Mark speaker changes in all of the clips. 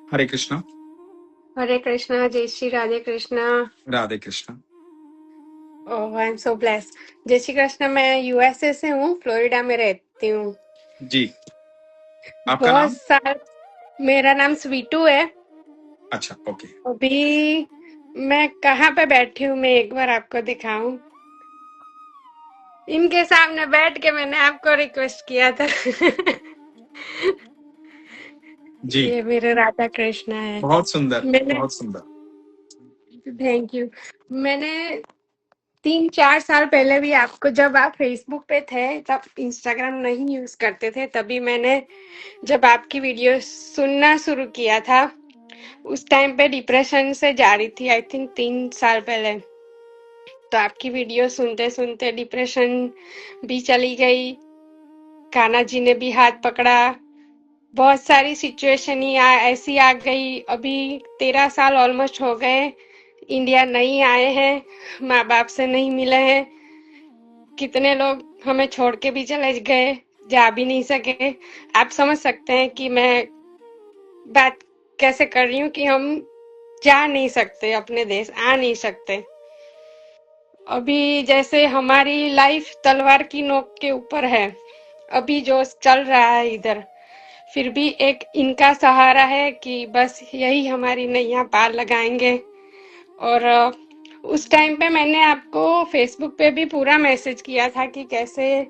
Speaker 1: हरे कृष्णा।
Speaker 2: हरे कृष्णा, जय श्री राधे कृष्णा।
Speaker 1: राधे कृष्णा।
Speaker 2: ओह, I am so blessed. जय श्री कृष्ण। मैं यूएसए से हूँ, फ्लोरिडा में रहती हूँ।
Speaker 1: जी, आपका
Speaker 2: बहुत
Speaker 1: नाम?
Speaker 2: साल। मेरा नाम स्वीटू है।
Speaker 1: अच्छा, ओके।
Speaker 2: अभी मैं कहाँ पे बैठी हूँ, मैं एक बार आपको दिखाऊं। इनके सामने बैठ के मैंने आपको रिक्वेस्ट किया था।
Speaker 1: जी,
Speaker 2: ये मेरे राधा कृष्णा है।
Speaker 1: बहुत सुंदर,
Speaker 2: मैंने
Speaker 1: बहुत सुंदर।
Speaker 2: Thank you. मैंने 3-4 साल पहले भी आपको, जब आप फेसबुक पे थे तब इंस्टाग्राम नहीं यूज करते थे, तभी मैंने जब आपकी वीडियो सुनना शुरू किया था, उस टाइम पे डिप्रेशन से जा रही थी, आई थिंक 3 साल पहले। तो आपकी वीडियो सुनते सुनते डिप्रेशन भी चली गई, कान्हा जी ने भी हाथ पकड़ा, बहुत सारी सिचुएशन ही ऐसी आ गई। अभी 13 साल ऑलमोस्ट हो गए, इंडिया नहीं आए हैं, माँ बाप से नहीं मिले हैं, कितने लोग हमें छोड़ के भी चले गए, जा भी नहीं सके। आप समझ सकते हैं कि मैं बात कैसे कर रही हूँ, कि हम जा नहीं सकते, अपने देश आ नहीं सकते। अभी जैसे हमारी लाइफ तलवार की नोक के ऊपर है, अभी जो चल रहा है इधर, फिर भी एक इनका सहारा है कि बस यही हमारी नैया पार लगाएंगे। और उस टाइम पे मैंने आपको फेसबुक पे भी पूरा मैसेज किया था कि कैसे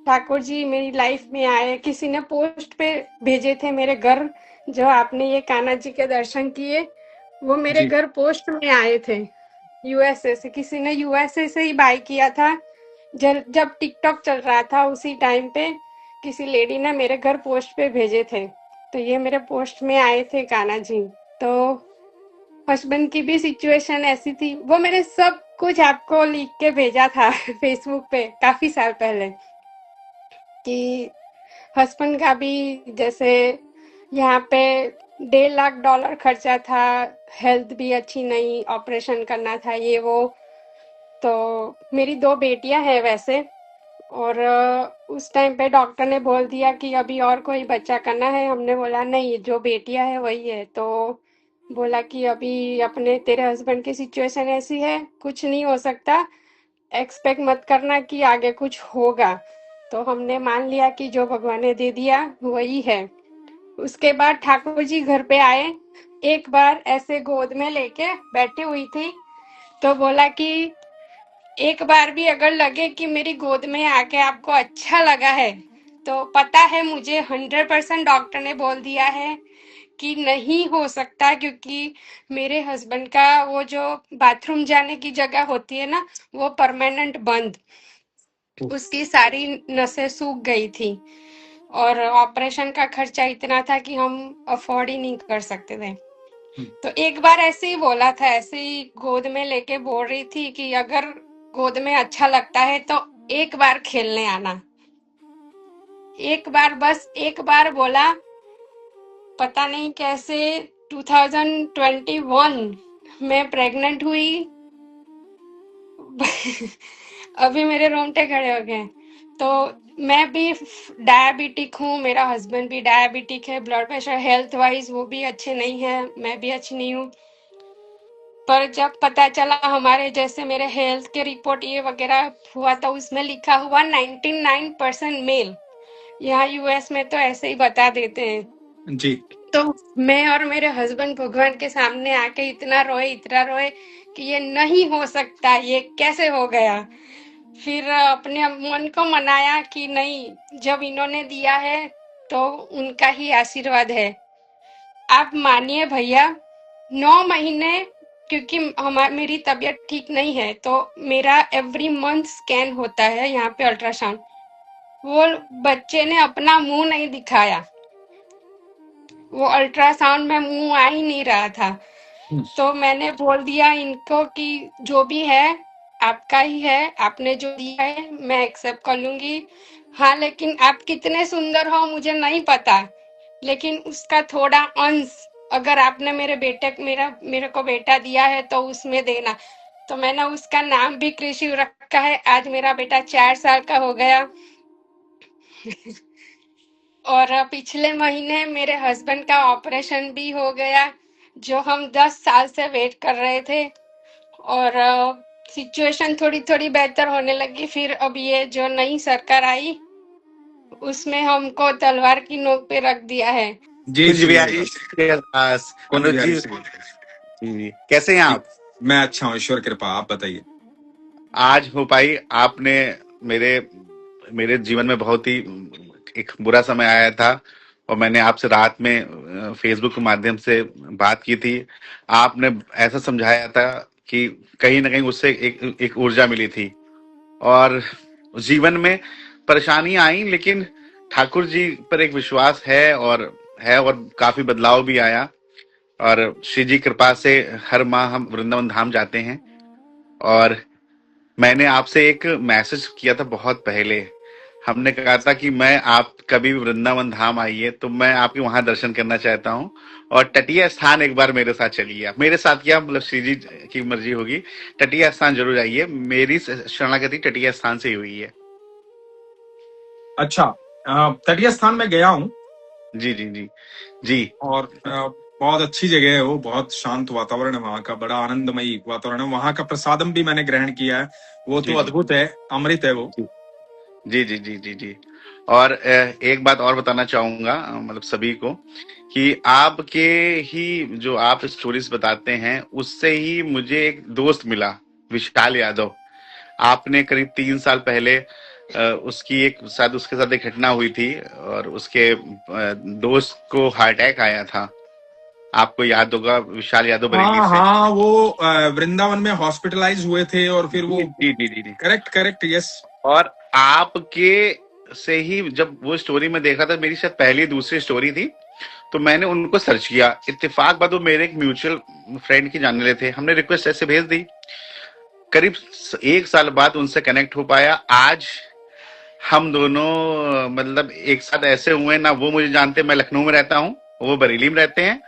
Speaker 2: ठाकुर जी मेरी लाइफ में आए। किसी ने पोस्ट पे भेजे थे मेरे घर, जो आपने ये कान्हा जी के दर्शन किए, वो मेरे
Speaker 1: जी,
Speaker 2: घर पोस्ट में आए थे। यूएसए से किसी ने, यूएसए से ही बाय किया था। जब टिकटॉक चल रहा था उसी टाइम पे किसी लेडी ने मेरे घर पोस्ट पे भेजे थे, तो ये मेरे पोस्ट में आए थे कान्हा जी। तो हस्बैंड की भी सिचुएशन ऐसी थी, वो मैंने सब कुछ आपको लिख के भेजा था फेसबुक पे काफी साल पहले, कि हस्बैंड का भी जैसे यहाँ पे $1.5 लाख खर्चा था, हेल्थ भी अच्छी नहीं, ऑपरेशन करना था, ये वो। तो मेरी 2 बेटियां हैं वैसे, और उस टाइम पे डॉक्टर ने बोल दिया कि अभी और कोई बच्चा करना है। हमने बोला नहीं, जो बेटियां है वही है। तो बोला कि अभी अपने तेरे हस्बैंड की सिचुएशन ऐसी है, कुछ नहीं हो सकता, एक्सपेक्ट मत करना कि आगे कुछ होगा। तो हमने मान लिया कि जो भगवान ने दे दिया वही है। उसके बाद ठाकुर जी घर पे आए, एक बार ऐसे गोद में लेके बैठी हुई थी, तो बोला कि एक बार भी अगर लगे कि मेरी गोद में आके आपको अच्छा लगा है, तो पता है मुझे 100% डॉक्टर ने बोल दिया है कि नहीं हो सकता, क्योंकि मेरे हस्बैंड का वो जो बाथरूम जाने की जगह होती है ना, वो परमानेंट बंद, उसकी सारी नसें सूख गई थी, और ऑपरेशन का खर्चा इतना था कि हम अफोर्ड ही नहीं कर सकते थे। तो एक बार ऐसे ही बोला था, ऐसे ही गोद में लेके बोल रही थी कि अगर गोद में अच्छा लगता है तो एक बार खेलने आना। एक बार, बस एक बार बोला। पता नहीं कैसे 2021 में प्रेग्नेंट हुई। अभी मेरे रोंगटे खड़े हो गए। तो मैं भी डायबिटिक हूँ, मेरा हस्बैंड भी डायबिटिक है, ब्लड प्रेशर हेल्थ वाइज वो भी अच्छे नहीं है, मैं भी अच्छी नहीं हूँ। पर जब पता चला हमारे, जैसे मेरे हेल्थ के रिपोर्ट ये वगैरह हुआ, तो उसमें लिखा हुआ 99% मेल। यहाँ यूएस में तो ऐसे ही बता देते हैं।
Speaker 1: जी,
Speaker 2: तो मैं और मेरे हस्बैंड भगवान के सामने आके इतना रोए कि ये नहीं हो सकता, ये कैसे हो गया। फिर अपने मन को मनाया कि नहीं, जब इन्होंने दिया है तो उनका ही आशीर्वाद है। आप मानिए भैया, 9 महीने, क्योंकि मेरी तबीयत ठीक नहीं है, तो मेरा एवरी मंथ स्कैन होता है यहाँ पे, अल्ट्रासाउंड। वो बच्चे ने अपना मुंह नहीं दिखाया, वो अल्ट्रासाउंड में मुंह आ ही नहीं रहा था। तो मैंने बोल दिया इनको कि जो भी है आपका ही है, आपने जो दिया है मैं एक्सेप्ट कर लूंगी। हाँ, लेकिन आप कितने सुंदर हो मुझे नहीं पता, लेकिन उसका थोड़ा अंश अगर आपने मेरे को बेटा दिया है तो उसमें देना। तो मैंने उसका नाम भी कृषि रखा है। आज मेरा बेटा 4 साल का हो गया। और पिछले महीने मेरे हस्बैंड का ऑपरेशन भी हो गया, जो हम 10 साल से वेट कर रहे थे। और सिचुएशन थोड़ी थोड़ी बेहतर होने लगी। फिर अब ये जो नई सरकार आई, उसमें हमको तलवार की नोक पे रख दिया है।
Speaker 1: जी
Speaker 3: कुंज
Speaker 1: जी
Speaker 3: बिहारी
Speaker 1: कुंज
Speaker 3: मनोज
Speaker 1: बिहारी
Speaker 3: जी,
Speaker 1: से बोल रहे
Speaker 3: जी, कैसे हैं
Speaker 1: हैं।
Speaker 3: आप?
Speaker 1: मैं अच्छा हूँ, ईश्वर कृपा। आप बताइए।
Speaker 3: आज हो पाई आपने मेरे मेरे जीवन में बहुत ही एक बुरा समय आया था, और मैंने आपसे रात में फेसबुक के माध्यम से बात की थी। आपने ऐसा समझाया था कि कहीं ना कहीं उससे एक ऊर्जा मिली थी, और जीवन में परेशानियां आई, लेकिन ठाकुर जी पर एक विश्वास है और काफी बदलाव भी आया। और श्री जी कृपा से हर माह हम वृंदावन धाम जाते हैं। और मैंने आपसे एक मैसेज किया था बहुत पहले। हमने कहा था कि मैं आप कभी भी वृंदावन धाम आइए तो मैं आपके वहां दर्शन करना चाहता हूँ, और तटीय स्थान एक बार मेरे साथ चलिए। आप मेरे साथ क्या, मतलब श्री जी की मर्जी होगी, तटीय स्थान जरूर आइए। मेरी शरणागति तटीय स्थान से ही हुई है।
Speaker 1: अच्छा, तटीय स्थान में गया हूँ
Speaker 3: जी जी जी जी
Speaker 1: और बहुत अच्छी जगह है वो। बहुत शांत वातावरण है वहाँ का, बड़ा आनंदमयी वातावरण है। वहाँ का प्रसादम भी मैंने ग्रहण किया है, वो तो
Speaker 3: जी जी
Speaker 1: अद्भुत है, अमृत है वो।
Speaker 3: जी जी जी जी जी। और एक बात और बताना चाहूंगा, मतलब सभी को, कि आपके ही जो आप स्टोरीज बताते हैं उससे ही मुझे एक दोस्त मिला, विशाल यादव। आपने करीब 3 साल पहले उसकी एक शायद उसके साथ एक घटना हुई थी, और उसके दोस्त को हार्ट अटैक आया था। आपको याद होगा, विशाल यादव बरेली
Speaker 1: हाँ
Speaker 3: से।
Speaker 1: हाँ, वो वृंदावन में हॉस्पिटलाइज हुए थे और फिर
Speaker 3: जी
Speaker 1: वो।
Speaker 3: जी जी जी जी।
Speaker 1: Correct correct, yes.
Speaker 3: और आपके से ही जब वो स्टोरी में देखा था, मेरी शायद पहली दूसरी स्टोरी थी, तो मैंने उनको सर्च किया। इत्तेफाक बाद वो मेरे एक म्यूचुअल फ्रेंड की जानने वाले थे। हमने रिक्वेस्ट ऐसे भेज दी। करीब 1 साल बाद उनसे कनेक्ट हो पाया। आज हम दोनों मतलब एक साथ ऐसे हुए ना, वो मुझे जानते, मैं लखनऊ में रहता हूँ, वो बरेली में रहते हैं।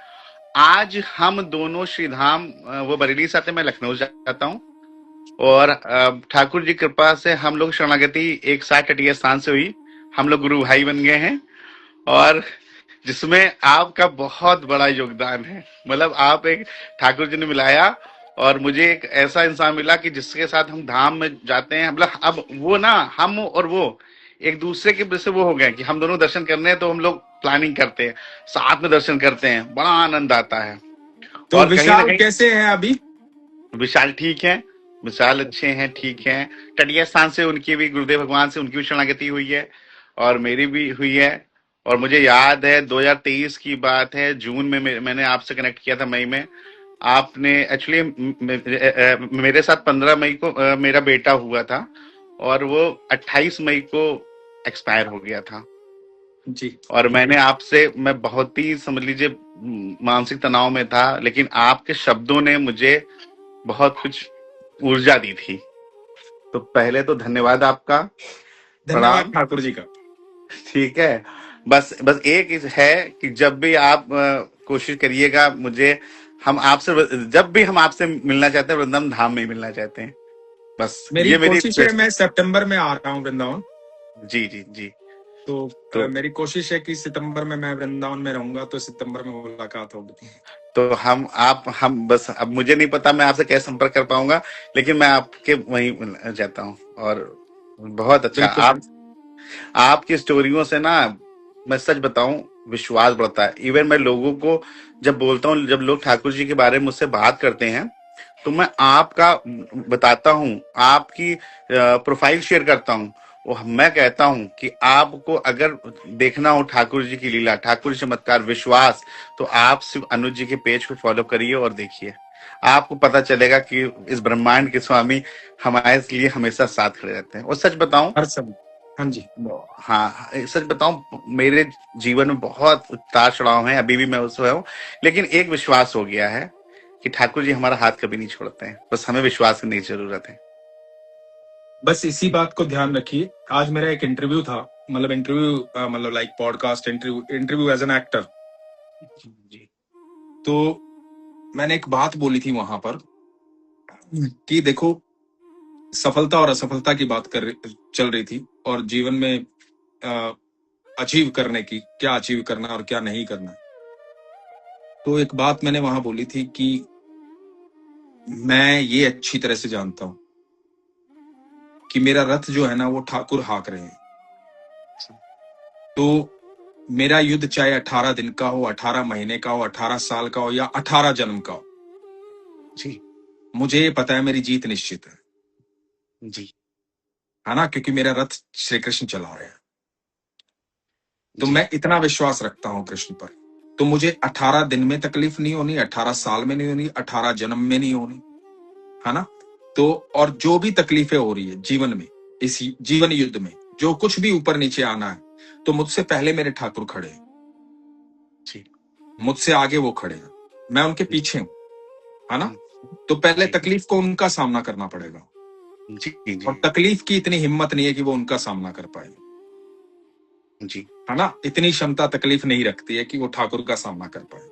Speaker 3: आज हम दोनों श्रीधाम, वो बरेली से आते हैं, मैं लखनऊ जाता हूँ। और ठाकुर जी कृपा से हम लोग शरणागति एक साथ तटीय स्थान से हुई। हम लोग गुरु भाई बन गए हैं, और जिसमें आपका बहुत बड़ा योगदान है। मतलब आप एक, ठाकुर जी ने मिलाया, और मुझे एक ऐसा इंसान मिला कि जिसके साथ हम धाम में जाते हैं। मतलब अब वो ना, हम और वो एक दूसरे के वजह से वो हो गए कि हम दोनों दर्शन करने हैं तो हम लोग प्लानिंग करते हैं, साथ में दर्शन करते हैं, बड़ा आनंद आता है।
Speaker 1: तो
Speaker 3: और कहीं ना
Speaker 1: विशाल
Speaker 3: कहीं
Speaker 1: कैसे है अभी?
Speaker 3: विशाल ठीक है, विशाल अच्छे हैं, ठीक हैं। तटीय स्थान से उनकी भी, गुरुदेव भगवान से उनकी भी शरणागति हुई है, और मेरी भी हुई है। और मुझे याद है 2023 की बात है, जून में मैंने आपसे कनेक्ट किया था, मई में। आपने एक्चुअली मेरे साथ 15 मई को मेरा बेटा हुआ था, और वो 28 मई को एक्सपायर हो गया था।
Speaker 1: जी
Speaker 3: और मैंने आपसे, मैं बहुत ही समझ लीजिए मानसिक तनाव में था, लेकिन आपके शब्दों ने मुझे बहुत कुछ ऊर्जा दी थी। तो पहले तो धन्यवाद आपका,
Speaker 1: धन्यवाद
Speaker 3: प्रणाम।
Speaker 1: ठाकुर जी का।
Speaker 3: ठीक है। बस बस एक है कि जब भी आप कोशिश करिएगा मुझे, हम आपसे, जब भी हम आपसे मिलना चाहते हैं, वृंदावन धाम में ही मिलना चाहते हैं। बस
Speaker 1: मेरी
Speaker 3: ये मेरी
Speaker 1: कोशिश है,
Speaker 3: रिक्वेस्ट
Speaker 1: मैं
Speaker 3: है।
Speaker 1: सितंबर में आ रहा हूँ वृंदावन।
Speaker 3: जी जी जी।
Speaker 1: तो
Speaker 3: तो
Speaker 1: मेरी कोशिश है कि सितंबर में मैं वृंदावन में रहूंगा, तो सितंबर में मुलाकात होगी।
Speaker 3: तो हम बस, अब मुझे नहीं पता मैं आपसे कैसे संपर्क कर पाऊंगा, लेकिन मैं आपके वहीं जाता हूँ। और बहुत अच्छा,
Speaker 1: बिल्कुल।
Speaker 3: आपकी स्टोरियों से ना, मैं सच बताऊं, विश्वास बढ़ता है। इवन मैं लोगों को जब बोलता हूँ, जब लोग ठाकुर जी के बारे में मुझसे बात करते हैं, तो मैं आपका बताता हूँ, आपकी प्रोफाइल शेयर करता हूँ। वो मैं कहता हूँ कि आपको अगर देखना हो ठाकुर जी की लीला, ठाकुर जी चमत्कार, विश्वास, तो आप सिर्फ अनुज जी के पेज को फॉलो करिए और देखिए। आपको पता चलेगा कि इस ब्रह्मांड के स्वामी हमारे लिए हमेशा साथ खड़े रहते हैं। और सच बताऊं,
Speaker 1: हर समय। हाँ जी।
Speaker 3: हाँ, सच बताऊं, मेरे जीवन में बहुत उतार चढ़ाव है, अभी भी मैं उसमें हूँ, लेकिन एक विश्वास हो गया है कि ठाकुर जी हमारा हाथ कभी नहीं छोड़ते हैं। बस हमें विश्वास करने की जरूरत है।
Speaker 1: बस इसी बात को ध्यान रखिए। आज मेरा एक इंटरव्यू था, मतलब इंटरव्यू, मतलब like podcast interview, interview as an actor.
Speaker 3: जी
Speaker 1: तो मैंने एक बात बोली थी वहां पर कि देखो, सफलता और असफलता की बात चल रही थी, और जीवन में अचीव करने की, क्या अचीव करना और क्या नहीं करना। तो एक बात मैंने वहां बोली थी कि मैं ये अच्छी तरह से जानता हूं कि मेरा रथ जो है ना वो ठाकुर हाँक रहे हैं। तो मेरा युद्ध चाहे 18 दिन का हो, 18 महीने का हो, 18 साल का हो या 18 जन्म का हो,
Speaker 3: जी
Speaker 1: मुझे ये पता है मेरी जीत निश्चित है
Speaker 3: जी
Speaker 1: ना, क्योंकि मेरा रथ श्री कृष्ण चला रहे हैं। तो
Speaker 3: जी
Speaker 1: मैं इतना विश्वास रखता हूं कृष्ण पर। तो मुझे 18 दिन में तकलीफ नहीं होनी, 18 साल में नहीं होनी, 18 जन्म में नहीं होनी, है ना। तो और जो भी तकलीफें हो रही है जीवन में, इस जीवन युद्ध में जो कुछ भी ऊपर नीचे आना है, तो मुझसे पहले मेरे ठाकुर खड़े हैं,
Speaker 3: जी
Speaker 1: मुझसे आगे वो खड़े हैं, मैं उनके पीछे हूं, है ना। तो पहले
Speaker 3: जी
Speaker 1: तकलीफ को उनका सामना करना पड़ेगा,
Speaker 3: जी जी
Speaker 1: और तकलीफ की इतनी हिम्मत नहीं है कि वो उनका सामना कर पाए,
Speaker 3: जी
Speaker 1: है ना। इतनी क्षमता तकलीफ नहीं रखती है कि वो ठाकुर का सामना कर पाए।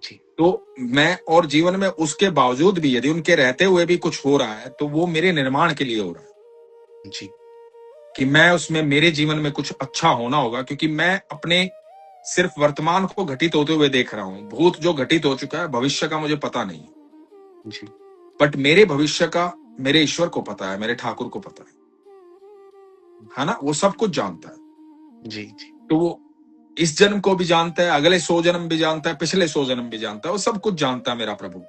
Speaker 3: जी
Speaker 1: तो मैं, और जीवन में उसके बावजूद भी यदि उनके रहते हुए भी कुछ हो रहा है तो वो मेरे निर्माण के लिए हो रहा है,
Speaker 3: जी
Speaker 1: कि मैं उसमें, मेरे जीवन में कुछ अच्छा होना होगा, क्योंकि मैं अपने सिर्फ वर्तमान को घटित होते हुए देख रहा हूं। भूत जो घटित हो चुका है, भविष्य का मुझे पता नहीं,
Speaker 3: जी
Speaker 1: बट मेरे भविष्य का मेरे ईश्वर को पता है, मेरे ठाकुर को पता है ना। वो सब कुछ जानता है।
Speaker 3: जी जी
Speaker 1: तो वो इस जन्म को भी जानता है, अगले 100 जन्म भी जानता है, पिछले 100 जन्म भी जानता है, वो सब कुछ जानता है मेरा प्रभु।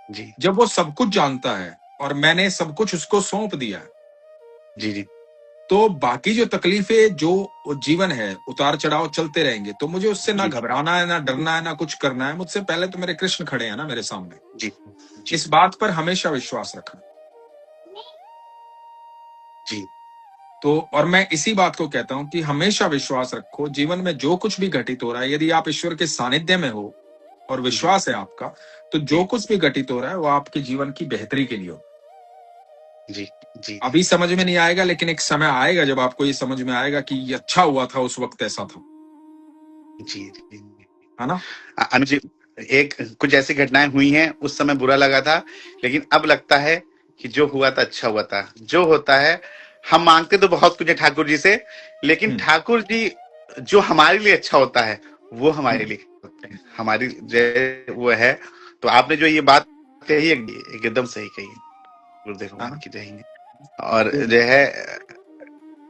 Speaker 3: जी
Speaker 1: जब वो सब कुछ जानता है और मैंने सब कुछ उसको सौंप दिया है,
Speaker 3: जी जी
Speaker 1: तो बाकी जो तकलीफें, जो जीवन है, उतार चढ़ाव चलते रहेंगे, तो मुझे उससे ना
Speaker 3: जी
Speaker 1: घबराना है, ना डरना है, ना कुछ करना है। मुझसे पहले तो मेरे कृष्ण खड़े हैं ना मेरे सामने।
Speaker 3: जी जी
Speaker 1: इस बात पर हमेशा विश्वास रखना।
Speaker 3: जी
Speaker 1: तो और मैं इसी बात को कहता हूं कि हमेशा विश्वास रखो। जीवन में जो कुछ भी घटित हो रहा है, यदि आप ईश्वर के सानिध्य में हो और विश्वास है आपका, तो जो कुछ भी घटित हो रहा है वो आपके जीवन की बेहतरी के लिए हो।
Speaker 3: जी जी
Speaker 1: अभी समझ में नहीं आएगा, लेकिन एक समय आएगा जब आपको ये समझ में आएगा कि ये अच्छा हुआ था, उस वक्त ऐसा था,
Speaker 3: जी जी
Speaker 1: है ना।
Speaker 3: अनुज जी, एक कुछ ऐसी घटनाएं हुई हैं, उस समय बुरा लगा था, लेकिन अब लगता है कि जो हुआ था अच्छा हुआ था। जो होता है, हम मांगते तो बहुत कुछ है ठाकुर जी से, लेकिन ठाकुर जी जो हमारे लिए अच्छा होता है वो हमारे लिए होते हैं, हमारी जो वो है। तो आपने जो ये बात कही है एकदम सही कही है, गुरुदेव भगवान की जय हिंद। और जो है,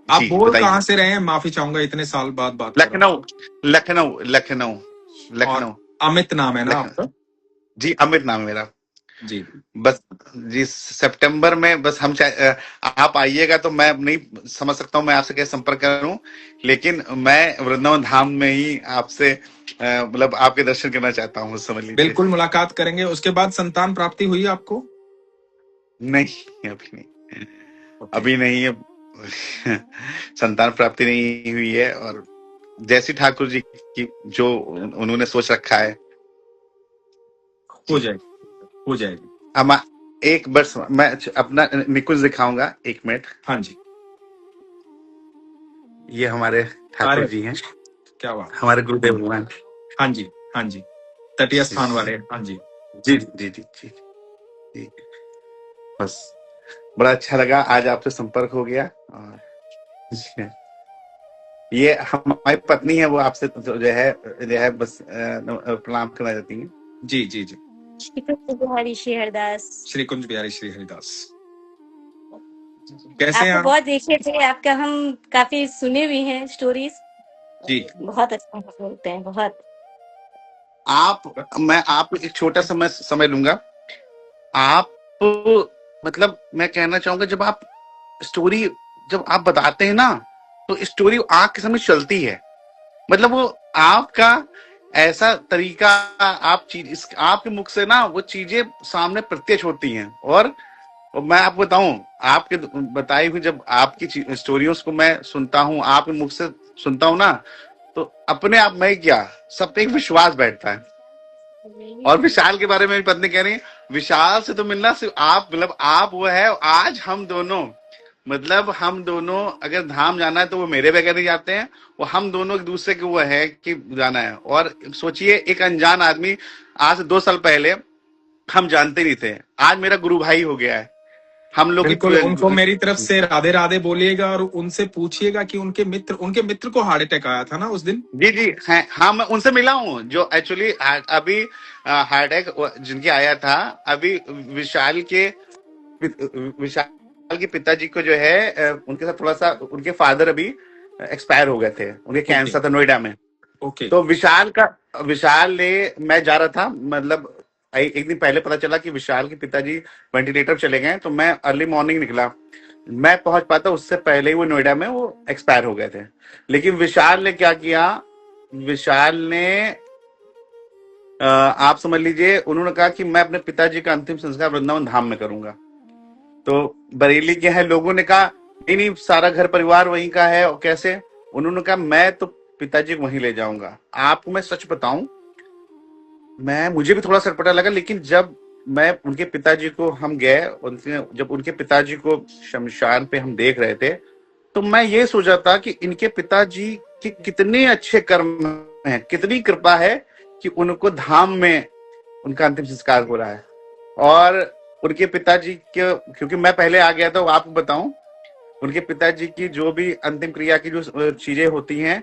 Speaker 1: आप
Speaker 3: जी
Speaker 1: बोल
Speaker 3: बताइए।
Speaker 1: कहाँ से रहे हैं? माफी चाहूंगा, इतने साल बाद बात कर रहा
Speaker 3: लखनऊ लखनऊ लखनऊ
Speaker 1: हूँ। और
Speaker 3: लखनऊ
Speaker 1: अमित नाम है ना
Speaker 3: लखनऊ
Speaker 1: आपका?
Speaker 3: जी, अमित नाम है मेरा।
Speaker 1: जी
Speaker 3: बस जी, सितंबर में बस हम आप आइएगा तो मैं नहीं समझ सकता हूँ मैं आपसे कैसे संपर्क करूं, लेकिन मैं वृंदावन धाम में ही आपसे मतलब आपके दर्शन करना चाहता हूँ, समझ लीजिए।
Speaker 1: बिल्कुल मुलाकात करेंगे। उसके बाद संतान प्राप्ति हुई आपको?
Speaker 3: नहीं, अभी नहीं,
Speaker 1: ओके।
Speaker 3: अभी नहीं है। संतान प्राप्ति नहीं हुई है, और जैसी ठाकुर जी की जो उन्होंने सोच रखा है
Speaker 1: हो
Speaker 3: जी।
Speaker 1: जाएगी, हो जाएगी।
Speaker 3: हम एक वर्ष मैं अपना निकुंज दिखाऊंगा, 1 मिनट।
Speaker 1: हाँ जी।
Speaker 3: ये हमारे ठाकुर
Speaker 1: अरे
Speaker 3: जी हैं,
Speaker 1: क्या बात।
Speaker 3: हमारे गुरुदेव भगवान।
Speaker 1: हाँ जी, हाँ जी, तटीय स्थान वाले। हाँ जी।
Speaker 3: जी जी जी जी जी। बस बड़ा अच्छा लगा, आज आपसे संपर्क हो गया। और ये हमारी पत्नी है, वो आपसे जो है बस प्रणाम करना चाहती है।
Speaker 1: जी जी जी।
Speaker 4: बिहारी श्री हरदास।
Speaker 1: श्री कुंज बिहारी श्री हरिदास। कैसे हैं
Speaker 4: आपको
Speaker 1: आप?
Speaker 4: बहुत देखे थे, आपका हम काफी सुने भी हैं स्टोरीज।
Speaker 1: जी।
Speaker 4: बहुत अच्छा बोलते हैं, बहुत।
Speaker 3: मैं आप एक छोटा समय लूंगा। आप मतलब मैं कहना चाहूंगा, जब आप बताते हैं ना, तो स्टोरी आंख के सामने चलती है। मतलब वो आपका ऐसा तरीका, आपके मुख से ना वो चीजें सामने प्रत्यक्ष होती हैं। और मैं आपको बताऊं, आपके बताई हुई जब आपकी स्टोरियों को मैं सुनता हूं, आपके मुख से सुनता हूं ना, तो अपने आप में क्या सब पे एक विश्वास बैठता है। और विशाल के बारे में भी पत्नी कह रही है, विशाल से तो मिलना सिर्फ आप, मतलब आप वो है। आज हम दोनों अगर धाम जाना है तो वो मेरे बगैर नहीं जाते हैं, वो हम दोनों एक दूसरे के वो है कि जाना है। और सोचिए, एक अनजान आदमी, आज से 2 साल पहले हम जानते नहीं थे, आज मेरा गुरु भाई हो गया है। हम लोग
Speaker 1: बिल्कुल उनको
Speaker 3: की
Speaker 1: मेरी तरफ से राधे राधे बोलिएगा और उनसे पूछिएगा कि उनके मित्र को हार्ट अटैक आया था ना उस दिन।
Speaker 3: जी जी है। हाँ, मैं उनसे मिला हूँ जो एक्चुअली अभी हार्ट अटैक जिनके आया था अभी विशाल के विशाल के पिताजी को जो है उनके साथ थोड़ा सा उनके फादर अभी एक्सपायर हो गए थे, उनके
Speaker 1: ओके
Speaker 3: कैंसर था नोएडा में।
Speaker 1: ओके
Speaker 3: तो विशाल ने मैं जा रहा था, मतलब एक दिन पहले पता चला कि विशाल के पिताजी वेंटिलेटर पे चले गए, तो मैं अर्ली मॉर्निंग निकला। मैं पहुंच पाता उससे पहले ही वो नोएडा में वो एक्सपायर हो गए थे। लेकिन विशाल ने क्या किया, विशाल ने आप समझ लीजिए उन्होंने कहा कि मैं अपने पिताजी का अंतिम संस्कार वृंदावन धाम में करूंगा। तो बरेली के हैं लोगों ने कहा नहीं नहीं, सारा घर परिवार वहीं का है, और कैसे? उन्होंने कहा मैं तो पिताजी को वहीं ले जाऊंगा। आपको मैं सच बताऊं, मुझे भी थोड़ा सटपटा लगा, लेकिन जब मैं उनके पिताजी को हम गए, जब उनके पिताजी को शमशान पे हम देख रहे थे, तो मैं ये सोचा था कि इनके पिताजी के कितने अच्छे कर्म हैं, कितनी कृपा है कि उनको धाम में उनका अंतिम संस्कार हो रहा है। और उनके पिताजी के, क्योंकि मैं पहले आ गया था, वो आपको बताऊं, उनके पिताजी की जो भी अंतिम क्रिया की जो चीजें होती हैं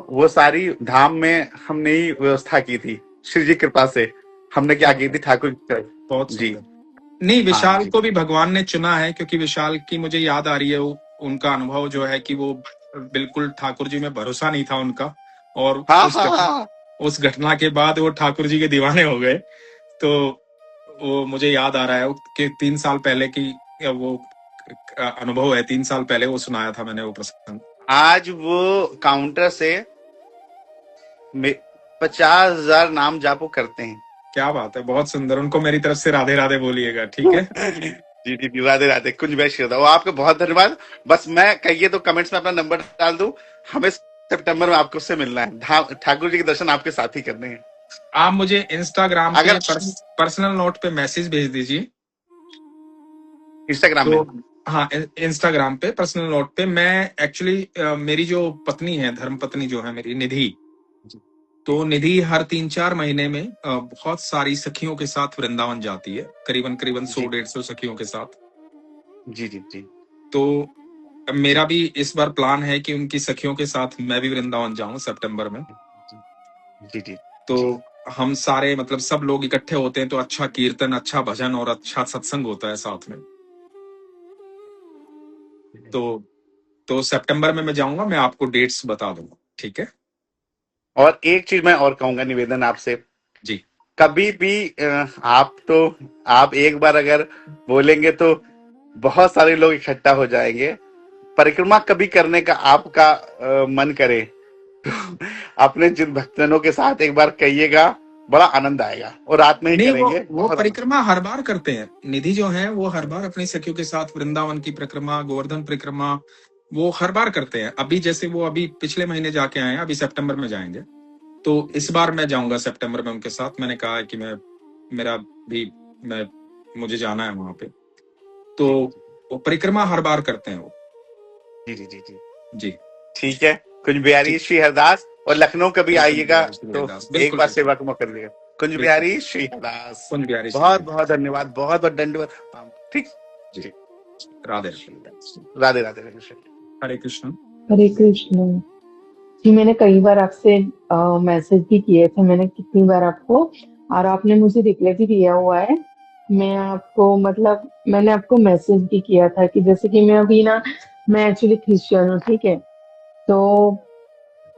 Speaker 3: वो सारी धाम में हमने ही व्यवस्था की थी, श्री जी कृपा से। हमने क्या की थी, ठाकुर
Speaker 1: बहुत
Speaker 3: जी।
Speaker 1: सुंदर। नहीं,
Speaker 3: हाँ
Speaker 1: विशाल
Speaker 3: जी
Speaker 1: को भी भगवान ने चुना है, क्योंकि विशाल की मुझे याद आ रही है उनका अनुभव जो है कि वो बिल्कुल ठाकुर जी में भरोसा नहीं था उनका, और
Speaker 3: हाँ हाँ
Speaker 1: उस घटना के बाद वो ठाकुर जी के दीवाने हो गए। तो वो मुझे याद आ रहा है कि 3 साल पहले की वो अनुभव है, 3 साल पहले वो सुनाया था मैंने वो प्रसंग।
Speaker 3: आज वो काउंटर से 50,000 नाम जापो करते हैं।
Speaker 1: क्या बात है, बहुत सुंदर। उनको मेरी तरफ से राधे राधे बोलिएगा, ठीक है?
Speaker 3: जी जी, राधे राधे, कुछ बेस्ट होता वो। आपको बहुत धन्यवाद। बस मैं कहिए तो कमेंट्स में अपना नंबर डाल दूं, हमें सितंबर में आपको उससे मिलना है, ठाकुर जी के दर्शन आपके साथ ही करने हैं।
Speaker 1: आप मुझे इंस्टाग्राम
Speaker 3: अगर
Speaker 1: पे पर्सनल नोट पे मैसेज भेज दीजिए।
Speaker 3: इंस्टाग्राम
Speaker 1: तो
Speaker 3: में,
Speaker 1: हाँ, इंस्टाग्राम पे पर्सनल नोट पे। मैं एक्चुअली मेरी जो पत्नी है, धर्म पत्नी जो है मेरी, निधि, तो निधि हर 3-4 महीने में बहुत सारी सखियों के साथ वृंदावन जाती है, करीबन 100-150 सखियों के साथ।
Speaker 3: जी जी जी।
Speaker 1: तो मेरा भी इस बार प्लान है कि उनकी सखियों के साथ मैं भी वृंदावन जाऊं सितंबर में।
Speaker 3: जी जी।
Speaker 1: तो हम सारे, मतलब सब लोग इकट्ठे होते हैं, तो अच्छा कीर्तन, अच्छा भजन और अच्छा सत्संग होता है साथ में। तो सितंबर में मैं जाऊंगा, मैं आपको डेट्स बता दूंगा, ठीक है?
Speaker 3: और एक चीज मैं और कहूंगा, निवेदन आपसे
Speaker 1: जी।
Speaker 3: कभी भी आप एक बार अगर बोलेंगे तो बहुत सारे लोग इकट्ठा हो जाएंगे। परिक्रमा कभी करने का आपका मन करे तो अपने जिन भक्तजनों के साथ एक बार कहिएगा, बड़ा आनंद आएगा, और रात में ही
Speaker 1: नहीं,
Speaker 3: करेंगे।
Speaker 1: वो परिक्रमा हर बार करते हैं। निधि जो है वो हर बार अपनी सखियों के साथ वृंदावन की परिक्रमा, गोवर्धन परिक्रमा, वो हर बार करते हैं। अभी जैसे वो अभी पिछले महीने जाके आए हैं, अभी सितंबर में जाएंगे। तो इस बार मैं जाऊंगा सितंबर में उनके साथ। मैंने कहा है कि मुझे जाना है वहां पे। तो वो परिक्रमा हर बार करते हैं वो।
Speaker 3: जी जी जी जी
Speaker 1: जी,
Speaker 3: ठीक है। कुंज बिहारी श्री हरदास, और लखनऊ कभी आइएगा तो एक बार सेवा का मौका मिलेगा। कुंज बिहारी श्री हरदास,
Speaker 1: कुंज बिहारी श्री
Speaker 3: बहुत बहुत धन्यवाद, बहुत बहुत दंडवत। ठीक
Speaker 1: जी, राधे
Speaker 3: राधे राधे राधे।
Speaker 1: हरे कृष्ण।
Speaker 5: हरे कृष्ण जी। मैंने कई बार आपसे मैसेज भी किए थे, मैंने कितनी बार आपको, और आपने मुझे रिप्लाई भी दिया हुआ है। मैं आपको, मतलब मैंने आपको मैसेज भी किया था कि जैसे कि मैं अभी ना, मैं एक्चुअली क्रिश्चियन हूँ, ठीक है? तो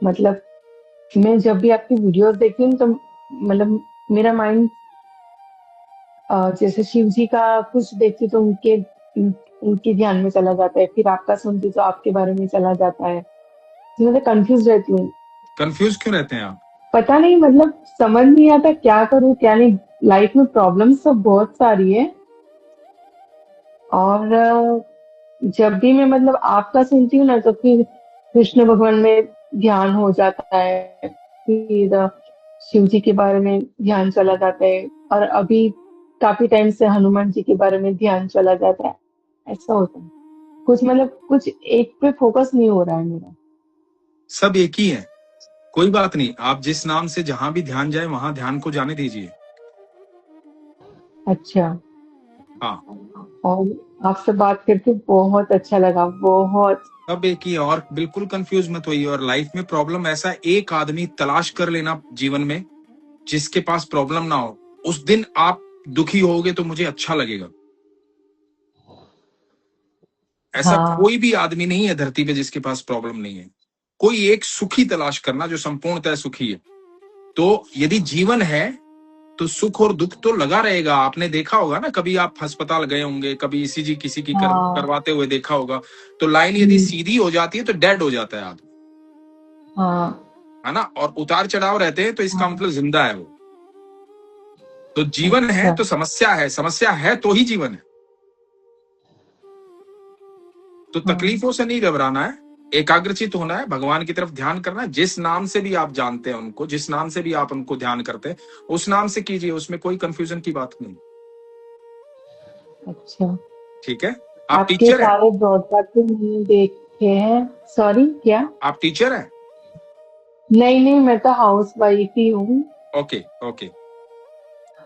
Speaker 5: मतलब मैं जब भी आपकी वीडियोस देखती हूँ तो मतलब मेरा माइंड जैसे शिव जी का कुछ देखती तो उनके ध्यान में चला जाता है, फिर आपका सुनती तो आपके बारे में चला जाता है। तो मैं कंफ्यूज रहती हूँ।
Speaker 1: कंफ्यूज क्यों रहते हैं आप?
Speaker 5: पता नहीं, मतलब समझ नहीं आता क्या करूँ क्या नहीं। लाइफ में प्रॉब्लम्स तो बहुत सारी है, और जब भी मैं मतलब आपका सुनती हूँ ना, तो फिर कृष्ण भगवान में ध्यान हो जाता है, फिर शिव जी के बारे में ध्यान चला जाता है, और अभी काफी टाइम से हनुमान जी के बारे में ध्यान चला जाता है। ऐसा होता है कुछ, मतलब कुछ एक पे फोकस नहीं हो रहा है मेरा।
Speaker 1: सब एक ही है, कोई बात नहीं। आप जिस नाम से जहां भी ध्यान जाए, वहां ध्यान को जाने दीजिए।
Speaker 5: अच्छा,
Speaker 1: हाँ।
Speaker 5: और आपसे बात करके बहुत अच्छा लगा, बहुत।
Speaker 1: अब एक ही और बिल्कुल कंफ्यूज मत होइए, और लाइफ में प्रॉब्लम ऐसा एक आदमी तलाश कर लेना जीवन में जिसके पास प्रॉब्लम ना हो। उस दिन आप दुखी होगे तो मुझे अच्छा लगेगा। ऐसा
Speaker 5: हाँ
Speaker 1: कोई भी आदमी नहीं है धरती पे जिसके पास प्रॉब्लम नहीं है। कोई एक सुखी तलाश करना जो संपूर्णतः सुखी है। तो यदि जीवन है तो सुख और दुख तो लगा रहेगा। आपने देखा होगा ना, कभी आप अस्पताल गए होंगे, कभी ईसीजी किसी की
Speaker 5: हाँ
Speaker 1: करवाते हुए देखा होगा, तो लाइन यदि सीधी हो जाती है तो डेड हो जाता है आदमी,
Speaker 5: हाँ
Speaker 1: है ना। और उतार चढ़ाव रहते हैं तो इसका
Speaker 5: हाँ।
Speaker 1: मतलब जिंदा है वो। तो जीवन है
Speaker 5: अच्छा।
Speaker 1: तो समस्या है, समस्या है तो ही जीवन है। तो
Speaker 5: हाँ
Speaker 1: तकलीफों से नहीं घबराना है, एकाग्रचित होना है, भगवान की तरफ ध्यान करना है। जिस नाम से भी आप जानते हैं उनको, जिस नाम से भी आप उनको ध्यान करते हैं, उस नाम से कीजिए, उसमें कोई कंफ्यूजन की बात नहीं।
Speaker 5: अच्छा।
Speaker 1: ठीक है। आप
Speaker 5: आपके
Speaker 1: टीचर हैं?
Speaker 5: सारे ब्रॉडकास्ट भी मैंने देखे हैं। सॉरी, क्या?
Speaker 1: आप टीचर हैं?
Speaker 5: नहीं नहीं, मैं तो हाउस वाइफ ही हूँ।
Speaker 1: Okay okay.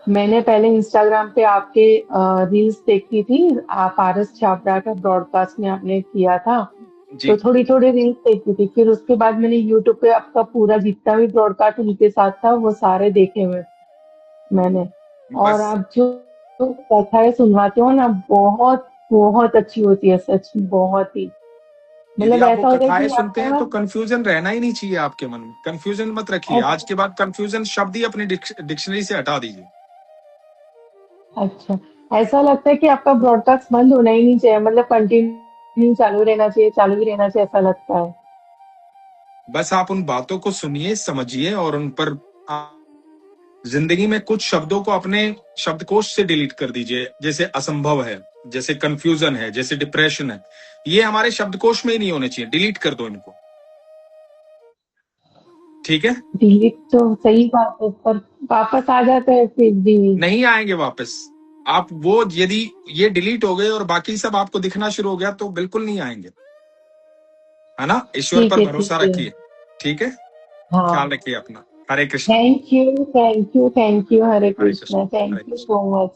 Speaker 5: मैंने पहले इंस्टाग्राम पे आपके रील्स देखी थी। आप पारस छाबड़ा का ब्रॉडकास्ट में आपने किया था,
Speaker 1: जी।
Speaker 5: तो थोड़ी थोड़ी रील्स देखी थी। फिर उसके बाद मैंने यूट्यूब पे आपका पूरा जितना भी ब्रॉडकास्ट उनके साथ था वो सारे देखे हुए मैंने। और
Speaker 1: बस
Speaker 5: आप जो जो कथाएं सुनवाते हो ना, बहुत बहुत अच्छी होती है, सच में बहुत ही।
Speaker 1: यदि
Speaker 5: मतलब
Speaker 1: आप वो
Speaker 5: ऐसा होता है
Speaker 1: कथाएं
Speaker 5: कि
Speaker 1: सुनते हैं
Speaker 5: आपका।
Speaker 1: तो कंफ्यूजन रहना ही नहीं चाहिए आपके मन में। कंफ्यूजन मत रखिए, आज के बाद कंफ्यूजन शब्द ही अपनी डिक्शनरी से हटा दीजिए।
Speaker 5: अच्छा, ऐसा लगता है कि आपका ब्रॉडकास्ट बंद होना ही नहीं चाहिए, मतलब कंटिन्यू चालू रहना चाहिए, चालू ही रहना चाहिए, ऐसा लगता है।
Speaker 1: बस आप उन बातों को सुनिए, समझिए, और उन पर जिंदगी में कुछ शब्दों को अपने शब्दकोश से डिलीट कर दीजिए। जैसे असंभव है, जैसे कंफ्यूजन है, जैसे डिप्रेशन है, ये हमारे शब्दकोश में ही नहीं होने चाहिए। डिलीट कर दो इनको, ठीक है।
Speaker 5: डिलीट तो सही बात है, पर वापस आ जाता है फिर भी।
Speaker 1: नहीं आएंगे वापस। आप वो यदि ये डिलीट हो गए और बाकी सब आपको दिखना शुरू हो गया तो बिल्कुल नहीं आएंगे, है ना। ईश्वर
Speaker 5: ठीक
Speaker 1: पर
Speaker 5: है,
Speaker 1: भरोसा
Speaker 5: ठीक है।
Speaker 1: रखिए, ठीक है। ख्याल
Speaker 5: हाँ।
Speaker 1: रखिए अपना। Hare Krishna.
Speaker 5: Thank you, thank you, thank you. Hare
Speaker 1: Hare Krishna.
Speaker 5: Krishna. Thank
Speaker 1: Hare
Speaker 5: you
Speaker 1: Krishna.
Speaker 5: So much.